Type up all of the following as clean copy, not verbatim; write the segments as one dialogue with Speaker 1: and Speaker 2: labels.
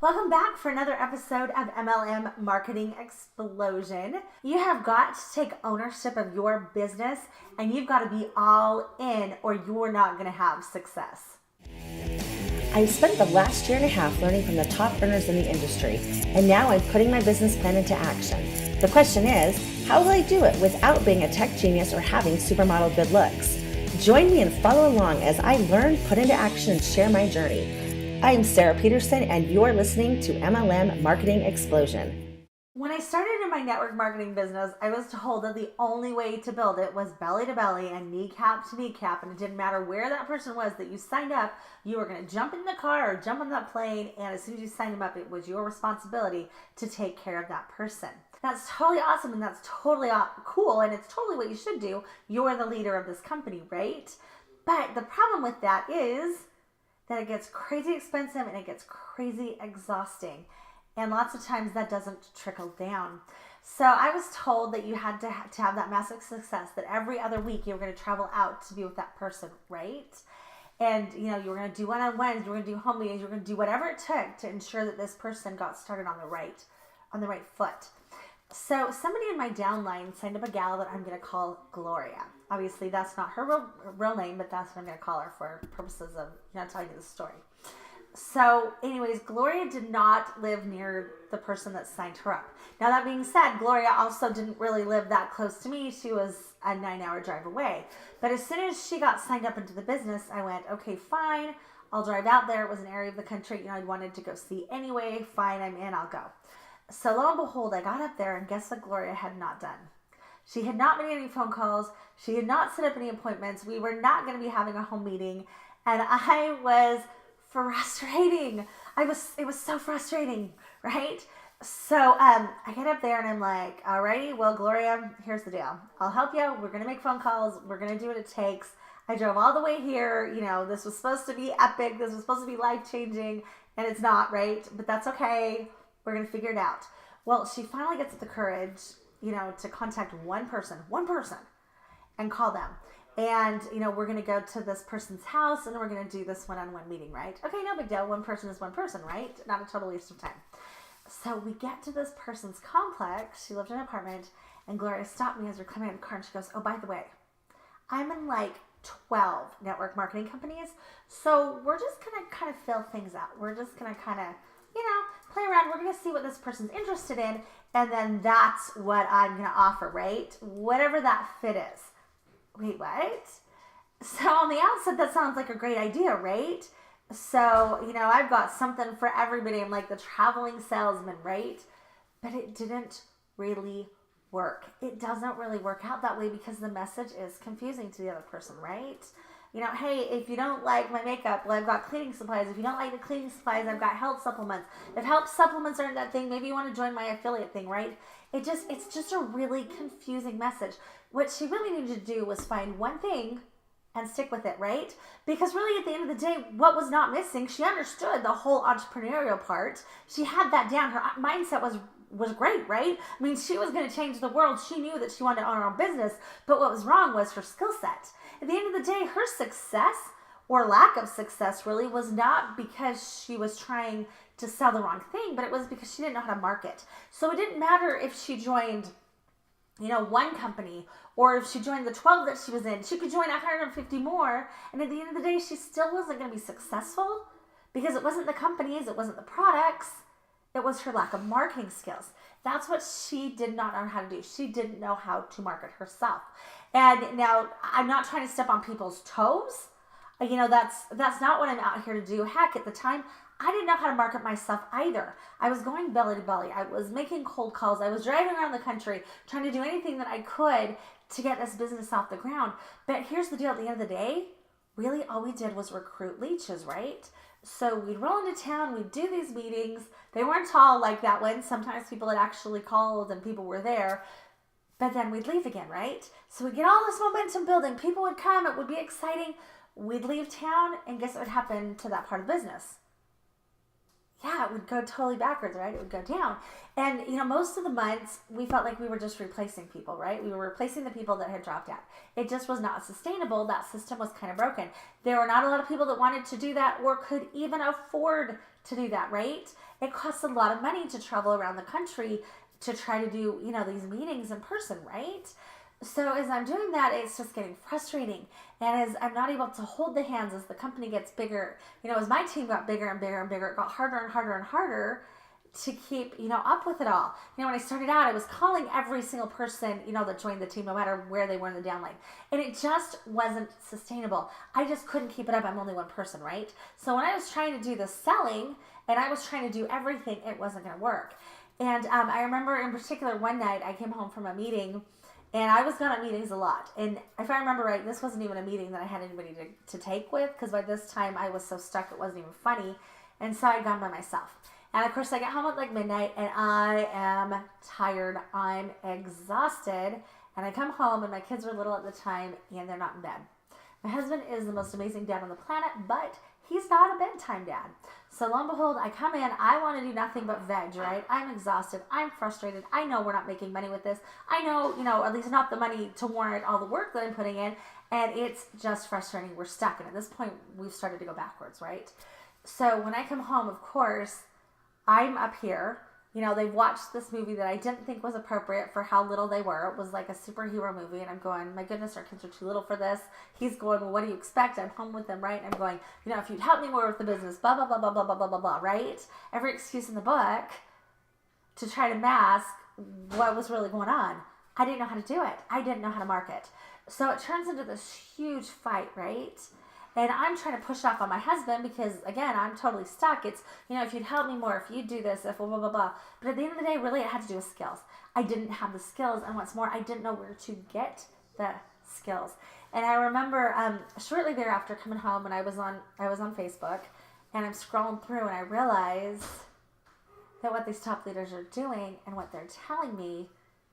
Speaker 1: Welcome back for another episode of MLM Marketing Explosion. You have got to take ownership of your business and you've got to be all in or you're not going to have success.
Speaker 2: I've spent the last year and a half learning from the top earners in the industry, and now I'm putting my business plan into action. The question is, how will I do it without being a tech genius or having supermodel good looks? Join me and follow along as I learn, put into action, and share my journey. I am Sarah Peterson, and you're listening to MLM Marketing Explosion.
Speaker 1: When I started in my network marketing business, I was told that the only way to build it was belly to belly and kneecap to kneecap, and it didn't matter where that person was that you signed up, you were going to jump in the car or jump on that plane, and as soon as you signed them up, it was your responsibility to take care of that person. That's totally awesome, and that's totally cool, and it's totally what you should do. You're the leader of this company, right? But the problem with that is that it gets crazy expensive and it gets crazy exhausting. And lots of times that doesn't trickle down. So I was told that you had to have that massive success, that every other week you were going to travel out to be with that person, right? And you were going to do one-on-ones, you were going to do home meetings, you were going to do whatever it took to ensure that this person got started on the right foot. So somebody in my downline signed up a gal that I'm going to call Gloria. Obviously, that's not her real name, but that's what I'm going to call her for purposes of telling you the story. So anyways, Gloria did not live near the person that signed her up. Now, that being said, Gloria also didn't really live that close to me. She was a 9-hour drive away. But as soon as she got signed up into the business, I went, okay, fine. I'll drive out there. It was an area of the country I wanted to go see anyway. Fine, I'm in. I'll go. So lo and behold, I got up there, and guess what Gloria had not done? She had not made any phone calls. She had not set up any appointments. We were not going to be having a home meeting. And I was frustrating. It was so frustrating, right? So I get up there and I'm like, alrighty, well, Gloria, here's the deal. I'll help you. We're going to make phone calls. We're going to do what it takes. I drove all the way here. This was supposed to be epic. This was supposed to be life-changing, and it's not, right? But that's okay. We're going to figure it out. Well, she finally gets the courage, to contact one person, and call them. And, we're going to go to this person's house and we're going to do this one-on-one meeting, right? Okay, no big deal. One person is one person, right? Not a total waste of time. So we get to this person's complex. She lived in an apartment, and Gloria stopped me as we're coming out of the car, and she goes, oh, by the way, I'm in like 12 network marketing companies. So we're just going to kind of fill things out. We're just going to kind of, play around. We're going to see what this person's interested in. And then that's what I'm going to offer, right? Whatever that fit is. Wait, what? So on the outset, that sounds like a great idea, right? So, I've got something for everybody. I'm like the traveling salesman, right? But it didn't really work. It doesn't really work out that way because the message is confusing to the other person, right? Hey, if you don't like my makeup, well, I've got cleaning supplies. If you don't like the cleaning supplies, I've got health supplements. If health supplements aren't that thing, maybe you want to join my affiliate thing, right? It's just a really confusing message. What she really needed to do was find one thing and stick with it, right? Because really at the end of the day, what was not missing, she understood the whole entrepreneurial part. She had that down. Her mindset was great, right? I mean, she was going to change the world. She knew that she wanted to own her own business, but what was wrong was her skill set. At the end of the day, her success or lack of success really was not because she was trying to sell the wrong thing, but it was because she didn't know how to market. So it didn't matter if she joined, one company, or if she joined the 12 that she was in. She could join 150 more, and at the end of the day, she still wasn't going to be successful because it wasn't the companies, it wasn't the products, it was her lack of marketing skills. That's what she did not know how to do. She didn't know how to market herself. And now, I'm not trying to step on people's toes. That's not what I'm out here to do. Heck, at the time, I didn't know how to market myself either. I was going belly to belly. I was making cold calls. I was driving around the country trying to do anything that I could to get this business off the ground. But here's the deal. At the end of the day, really all we did was recruit leeches, right? So we'd roll into town, we'd do these meetings. They weren't all like that one. Sometimes people had actually called and people were there. But then we'd leave again, right? So we'd get all this momentum building. People would come. It would be exciting. We'd leave town, and guess what would happen to that part of the business? Yeah, it would go totally backwards, right? It would go down. And, most of the months, we felt like we were just replacing people, right? We were replacing the people that had dropped out. It just was not sustainable. That system was kind of broken. There were not a lot of people that wanted to do that or could even afford to do that, right? It costs a lot of money to travel around the country to try to do, these meetings in person, right? So as I'm doing that, it's just getting frustrating. And as I'm not able to hold the hands as the company gets bigger, as my team got bigger and bigger and bigger, it got harder and harder and harder to keep, up with it all. When I started out, I was calling every single person, that joined the team, no matter where they were in the downline. And it just wasn't sustainable. I just couldn't keep it up. I'm only one person, right? So when I was trying to do the selling and I was trying to do everything, it wasn't going to work. And I remember in particular one night I came home from a meeting, and I was gone at meetings a lot. And if I remember right, this wasn't even a meeting that I had anybody to take with, because by this time I was so stuck it wasn't even funny. And so I'd gone by myself. And of course I get home at like midnight and I am tired. I'm exhausted. And I come home and my kids were little at the time and they're not in bed. My husband is the most amazing dad on the planet, but he's not a bedtime dad. So lo and behold, I come in, I want to do nothing but veg, right? I'm exhausted. I'm frustrated. I know we're not making money with this. I know, at least not the money to warrant all the work that I'm putting in. And it's just frustrating. We're stuck. And at this point, we've started to go backwards, right? So when I come home, of course, I'm up here. They've watched this movie that I didn't think was appropriate for how little they were. It was like a superhero movie. And I'm going, my goodness, our kids are too little for this. He's going, well, what do you expect? I'm home with them, right? And I'm going, if you'd help me more with the business, blah, blah, blah, blah, blah, blah, blah, blah, blah, right? Every excuse in the book to try to mask what was really going on. I didn't know how to do it. I didn't know how to market. So it turns into this huge fight, right? And I'm trying to push off on my husband because, again, I'm totally stuck. It's, if you'd help me more, if you'd do this, if blah, blah, blah, blah. But at the end of the day, really, it had to do with skills. I didn't have the skills. And what's more, I didn't know where to get the skills. And I remember shortly thereafter coming home and I was on Facebook and I'm scrolling through and I realized that what these top leaders are doing and what they're telling me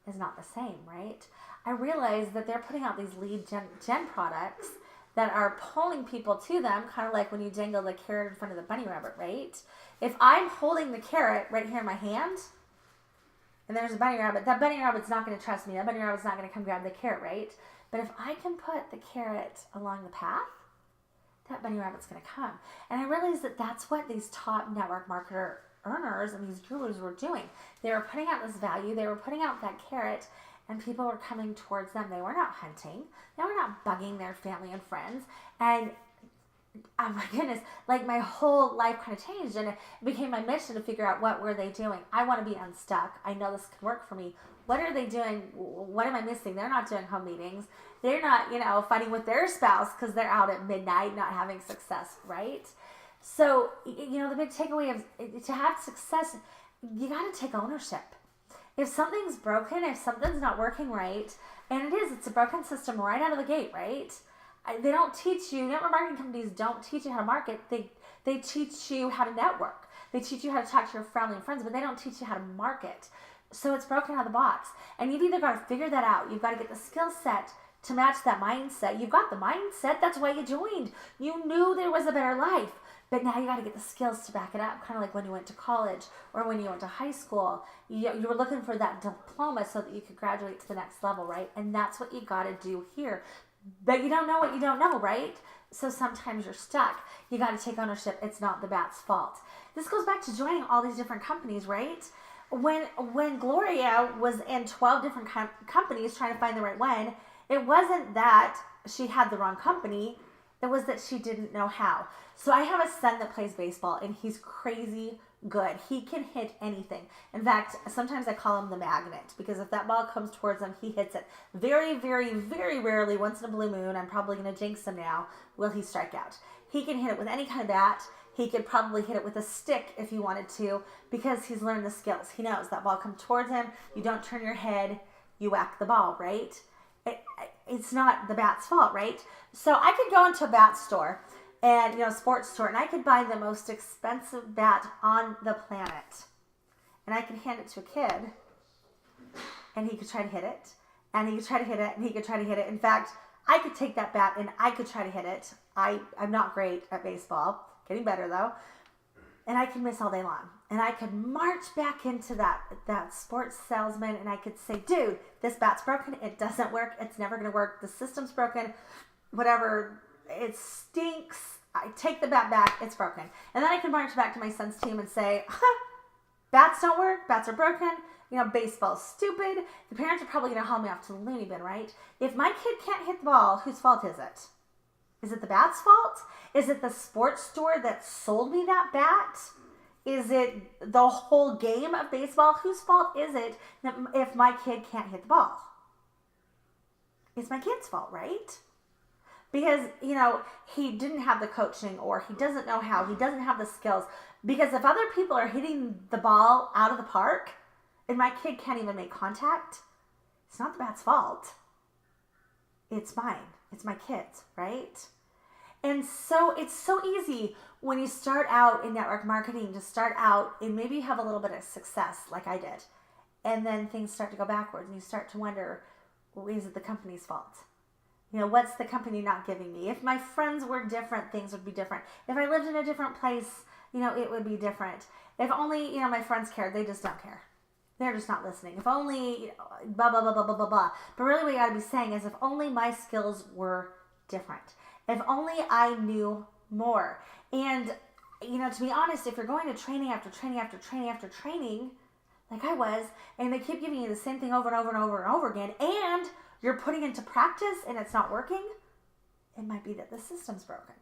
Speaker 1: is not the same, right? I realized that they're putting out these lead gen products that are pulling people to them, kind of like when you dangle the carrot in front of the bunny rabbit, right? If I'm holding the carrot right here in my hand, and there's a bunny rabbit, that bunny rabbit's not going to trust me. That bunny rabbit's not going to come grab the carrot, right? But if I can put the carrot along the path, that bunny rabbit's going to come. And I realized that that's what these top network marketer earners and these gurus were doing. They were putting out this value. They were putting out that carrot, and people were coming towards them. They were not hunting. They were not bugging their family and friends. And oh my goodness, like my whole life kind of changed, and it became my mission to figure out what were they doing. I want to be unstuck. I know this can work for me. What are they doing? What am I missing? They're not doing home meetings. They're not, fighting with their spouse because they're out at midnight not having success, right? So, the big takeaway is to have success, you got to take ownership. If something's broken, if something's not working right, and it's a broken system right out of the gate, right? They don't teach you, network marketing companies don't teach you how to market. They teach you how to network. They teach you how to talk to your family and friends, but they don't teach you how to market. So it's broken out of the box. And you've either got to figure that out. You've got to get the skill set to match that mindset. You've got the mindset. That's why you joined. You knew there was a better life. But now you got to get the skills to back it up, kind of like when you went to college or when you went to high school. You were looking for that diploma so that you could graduate to the next level, right? And that's what you got to do here. But you don't know what you don't know, right? So sometimes you're stuck. You got to take ownership. It's not the bat's fault. This goes back to joining all these different companies, right? When Gloria was in 12 different companies trying to find the right one, it wasn't that she had the wrong company. It was that she didn't know how. So I have a son that plays baseball, and he's crazy good. He can hit anything. In fact, sometimes I call him the magnet, because if that ball comes towards him, he hits it. Very, very, very rarely, once in a blue moon, I'm probably going to jinx him now, will he strike out. He can hit it with any kind of bat. He could probably hit it with a stick if he wanted to, because he's learned the skills. He knows that ball comes towards him. You don't turn your head. You whack the ball, right? It's not the bat's fault, right? So I could go into a bat store and, sports store, and I could buy the most expensive bat on the planet. And I could hand it to a kid, and he could try to hit it, and he could try to hit it, and he could try to hit it. In fact, I could take that bat, and I could try to hit it. I'm not great at baseball, getting better though, and I could miss all day long. And I could march back into that sports salesman, and I could say, dude, this bat's broken. It doesn't work. It's never going to work. The system's broken. Whatever. It stinks. I take the bat back, it's broken. And then I can march back to my son's team and say, bats don't work, bats are broken, baseball's stupid. The parents are probably going to haul me off to the loony bin, right? If my kid can't hit the ball, whose fault is it? Is it the bat's fault? Is it the sports store that sold me that bat? Is it the whole game of baseball? Whose fault is it if my kid can't hit the ball? It's my kid's fault, right? Because, he didn't have the coaching, or he doesn't know how, he doesn't have the skills. Because if other people are hitting the ball out of the park and my kid can't even make contact, it's not the bat's fault. It's mine. It's my kid's, right? And so it's so easy when you start out in network marketing to start out and maybe you have a little bit of success like I did. And then things start to go backwards and you start to wonder, well, is it the company's fault? What's the company not giving me? If my friends were different, things would be different. If I lived in a different place, it would be different. If only, my friends cared, they just don't care. They're just not listening. If only, blah, blah, blah, blah, blah, blah, blah. But really what you got to be saying is if only my skills were different. If only I knew more. And, to be honest, if you're going to training after training after training after training, like I was, and they keep giving you the same thing over and over and over and over again, and you're putting into practice and it's not working, it might be that the system's broken.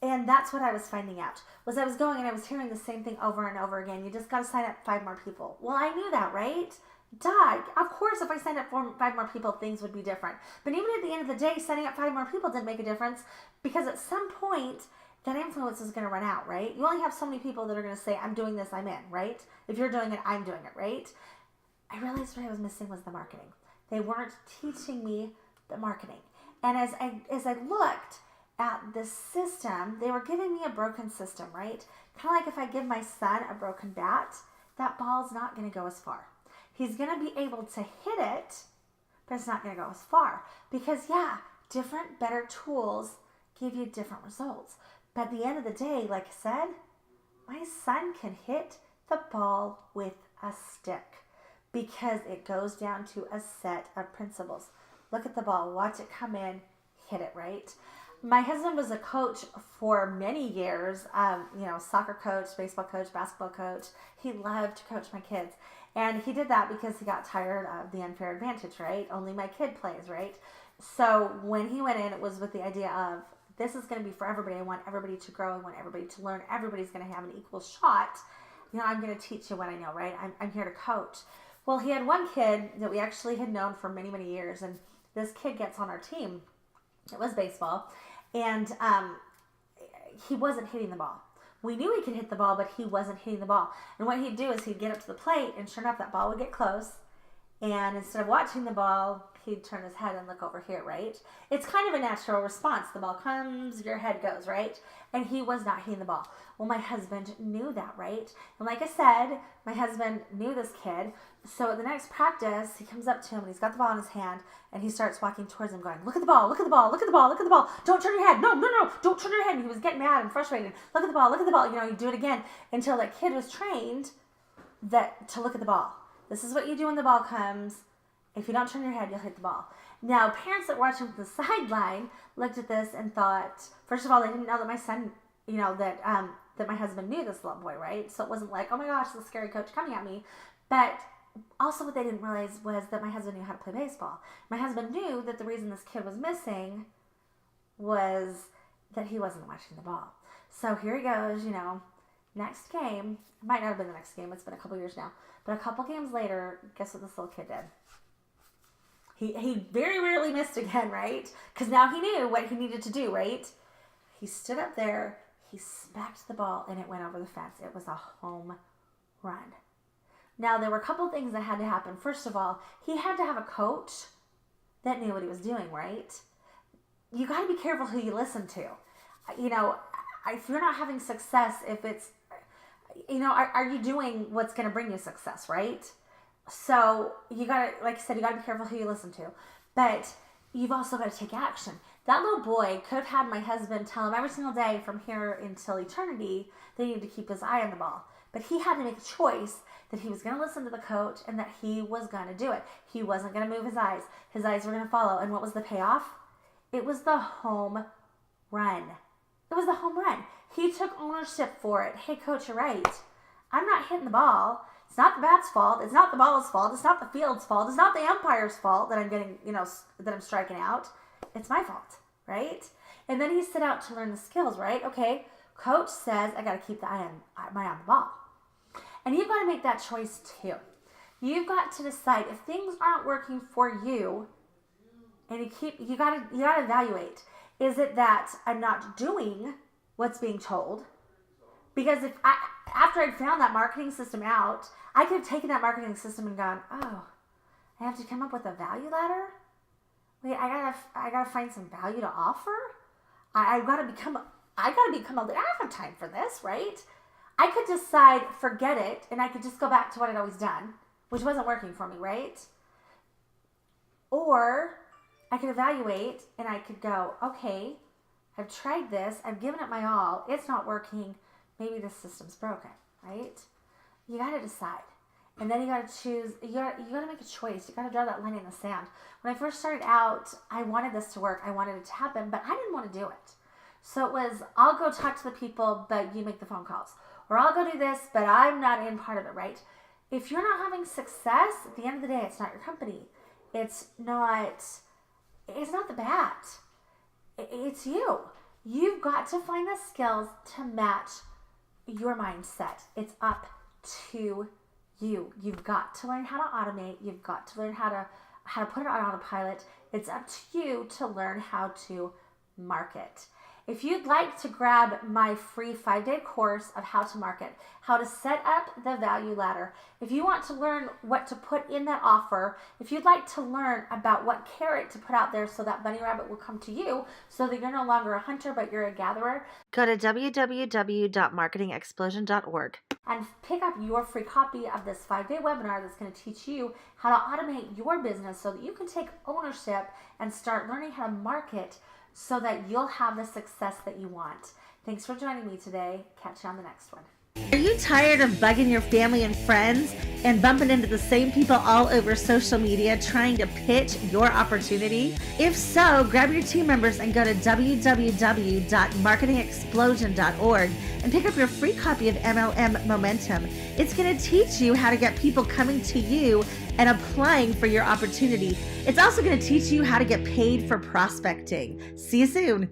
Speaker 1: And that's what I was finding out, was I was going and I was hearing the same thing over and over again. You just got to sign up 5 more people. Well, I knew that, right? Duh. Of course, if I signed up 5 more people, things would be different. But even at the end of the day, signing up 5 more people didn't make a difference, because at some point, that influence is going to run out, right? You only have so many people that are going to say, I'm doing this, I'm in, right? If you're doing it, I'm doing it, right? I realized what I was missing was the marketing. They weren't teaching me the marketing. And as I looked at the system, they were giving me a broken system, right? Kind of like if I give my son a broken bat, that ball's not going to go as far. He's going to be able to hit it, but it's not going to go as far. Because, different, better tools give you different results. But at the end of the day, like I said, my son can hit the ball with a stick, because it goes down to a set of principles. Look at the ball, watch it come in, hit it, right? My husband was a coach for many years, soccer coach, baseball coach, basketball coach. He loved to coach my kids. And he did that because he got tired of the unfair advantage, right? Only my kid plays, right? So when he went in, it was with the idea of, this is going to be for everybody. I want everybody to grow. I want everybody to learn. Everybody's going to have an equal shot. I'm going to teach you what I know, right? I'm here to coach. Well, he had one kid that we actually had known for many, many years. And this kid gets on our team. It was baseball. And he wasn't hitting the ball. We knew he could hit the ball, but he wasn't hitting the ball. And what he'd do is he'd get up to the plate, and sure enough, that ball would get close. And instead of watching the ball, he'd turn his head and look over here, right? It's kind of a natural response. The ball comes, your head goes, right? And he was not hitting the ball. Well, my husband knew that, right? And like I said, my husband knew this kid. So at the next practice, he comes up to him and he's got the ball in his hand and he starts walking towards him going, look at the ball, look at the ball, look at the ball, look at the ball. Don't turn your head. No, don't turn your head. And he was getting mad and frustrated. Look at the ball, look at the ball. You do it again until that kid was trained to look at the ball. This is what you do when the ball comes. If you don't turn your head, you'll hit the ball. Now, parents that watched him from the sideline looked at this and thought, first of all, they didn't know that my son, that my husband knew this little boy, right? So it wasn't like, oh my gosh, the scary coach coming at me. But also what they didn't realize was that my husband knew how to play baseball. My husband knew that the reason this kid was missing was that he wasn't watching the ball. So here he goes, next game. It might not have been the next game. It's been a couple years now. But a couple games later, guess what this little kid did? He very rarely missed again, right? Because now he knew what he needed to do, right? He stood up there, he smacked the ball, and it went over the fence. It was a home run. Now, there were a couple things that had to happen. First of all, he had to have a coach that knew what he was doing, right? You got to be careful who you listen to. If you're not having success, if it's, are you doing what's going to bring you success, right? So you got to, like I said, you got to be careful who you listen to. But you've also got to take action. That little boy could have had my husband tell him every single day from here until eternity that he needed to keep his eye on the ball. But he had to make a choice that he was going to listen to the coach and that he was going to do it. He wasn't going to move his eyes. His eyes were going to follow. And what was the payoff? It was the home run. It was the home run. He took ownership for it. Hey, coach, you're right. I'm not hitting the ball. It's not the bat's fault. It's not the ball's fault. It's not the field's fault. It's not the umpire's fault that I'm getting, that I'm striking out. It's my fault, right? And then he set out to learn the skills, right? Okay, coach says I got to keep my eye on the ball. And you've got to make that choice too. You've got to decide if things aren't working for you, and you got to evaluate. Is it that I'm not doing what's being told? Because after I'd found that marketing system out, I could have taken that marketing system and gone, oh, I have to come up with a value ladder? Wait, I gotta find some value to offer? I gotta become a leader. I don't have time for this, right? I could decide, forget it, and I could just go back to what I'd always done, which wasn't working for me, right? Or I could evaluate and I could go, okay, I've tried this, I've given it my all, it's not working, maybe the system's broken, right? You got to decide. And then you got to choose, you got to make a choice. You got to draw that line in the sand. When I first started out, I wanted this to work. I wanted it to happen, but I didn't want to do it. So it was, I'll go talk to the people, but you make the phone calls. Or I'll go do this, but I'm not in part of it, right? If you're not having success, at the end of the day, it's not your company. It's not the bat. It's you. You've got to find the skills to match your mindset. It's up to you. You've got to learn how to automate. You've got to learn how to put it on autopilot. It's up to you to learn how to market. If you'd like to grab my free 5-day course of how to market, how to set up the value ladder, if you want to learn what to put in that offer, if you'd like to learn about what carrot to put out there so that bunny rabbit will come to you so that you're no longer a hunter but you're a gatherer,
Speaker 2: Go to www.marketingexplosion.org.
Speaker 1: and pick up your free copy of this 5-day webinar that's going to teach you how to automate your business so that you can take ownership and start learning how to market so that you'll have the success that you want. Thanks for joining me today. Catch you on the next one.
Speaker 2: Are you tired of bugging your family and friends and bumping into the same people all over social media trying to pitch your opportunity? If so, grab your team members and go to www.marketingexplosion.org and pick up your free copy of MLM Momentum. It's going to teach you how to get people coming to you and applying for your opportunity. It's also going to teach you how to get paid for prospecting. See you soon.